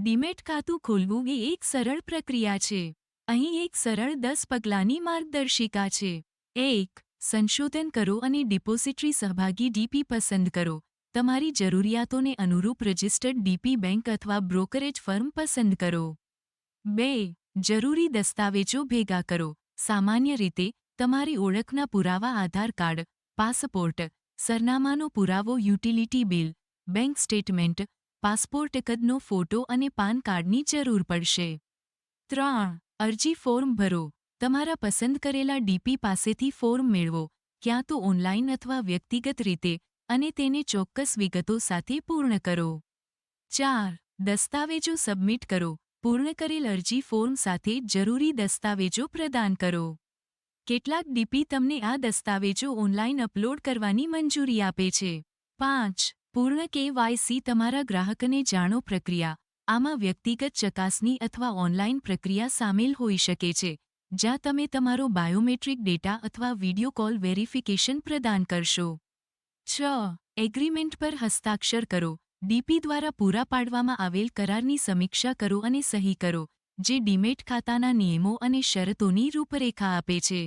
Demat ખાતું ખોલવું એ એક સરળ પ્રક્રિયા છે. અહીં એક સરળ 10 પગલાંની માર્ગદર્શિકા છે. 1. સંશોધન કરો અને ડિપોઝિટરી સહભાગી ડીપી પસંદ કરો. તમારી જરૂરિયાતોને અનુરૂપ રજિસ્ટર્ડ ડીપી બેંક અથવા બ્રોકરેજ ફર્મ પસંદ કરો. 2. જરૂરી દસ્તાવેજો ભેગા કરો. સામાન્ય રીતે, તમારી ઓળખના પુરાવા આધાર કાર્ડ, પાસપોર્ટ, સરનામાનો પુરાવો utility bill, bank statement, passport કદનો ફોટો અને પાન કાર્ડની જરૂર પડશે. 3. અરજી ફોર્મ ભરો. તમારા પસંદ કરેલા ડીપી પાસેથી ફોર્મ મેળવો, ક્યાં તો ઓનલાઈન અથવા વ્યક્તિગત રીતે, અને તેને ચોક્કસ વિગતો સાથે પૂર્ણ કરો. 4. દસ્તાવેજો સબમિટ કરો. પૂર્ણ કરેલ અરજી ફોર્મ સાથે જરૂરી દસ્તાવેજો પ્રદાન કરો. કેટલાક ડીપી તમને આ દસ્તાવેજો ઓનલાઈન અપલોડ કરવાની મંજૂરી આપે છે. 5. પૂર્ણ KYC તમારા ગ્રાહકને જાણો પ્રક્રિયા. આમાં વ્યક્તિગત ચકાસણી અથવા ઓનલાઈન પ્રક્રિયા સામેલ હોઈ શકે છે, જ્યાં તમે તમારો બાયોમેટ્રિક ડેટા અથવા વિડિયો કોલ વેરિફિકેશન પ્રદાન કરશો. 6. એગ્રીમેન્ટ પર હસ્તાક્ષર કરો. ડીપી દ્વારા પૂરા પાડવામાં આવેલ કરારની સમીક્ષા કરો અને સહી કરો, જે ડીમેટ ખાતાના નિયમો અને શરતોની રૂપરેખા આપે છે.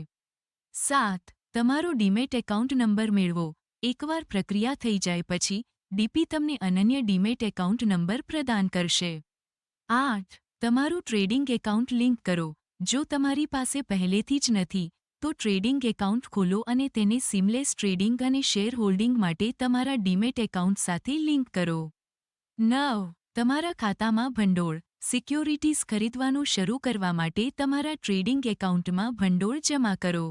7. તમારો ડીમેટ એકાઉન્ટ નંબર મેળવો. એકવાર પ્રક્રિયા થઈ જાય પછી, ડીપી તમને અનન્ય ડીમેટ એકાઉન્ટ નંબર પ્રદાન કરશે. 8. તમારું ટ્રેડિંગ એકાઉન્ટ લિંક કરો. જો તમારી પાસે પહેલેથી જ નથી, તો ટ્રેડિંગ એકાઉન્ટ ખોલો અને તેને સીમલેસ ટ્રેડિંગ અને શેર હોલ્ડિંગ માટે તમારા ડીમેટ એકાઉન્ટ સાથે લિંક કરો. 9. તમારા ખાતામાં ભંડોળ, સિક્યોરિટીઝ ખરીદવાનું શરૂ કરવા માટે તમારા ટ્રેડિંગ એકાઉન્ટમાં ભંડોળ જમા કરો.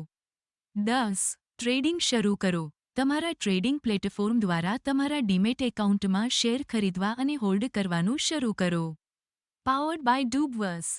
10. ટ્રેડિંગ શરૂ કરો. તમારા ટ્રેડિંગ પ્લેટફોર્મ દ્વારા તમારા ડીમેટ એકાઉન્ટમાં શેર ખરીદવા અને હોલ્ડ કરવાનું શરૂ કરો. Powered by ડૂબવર્સ.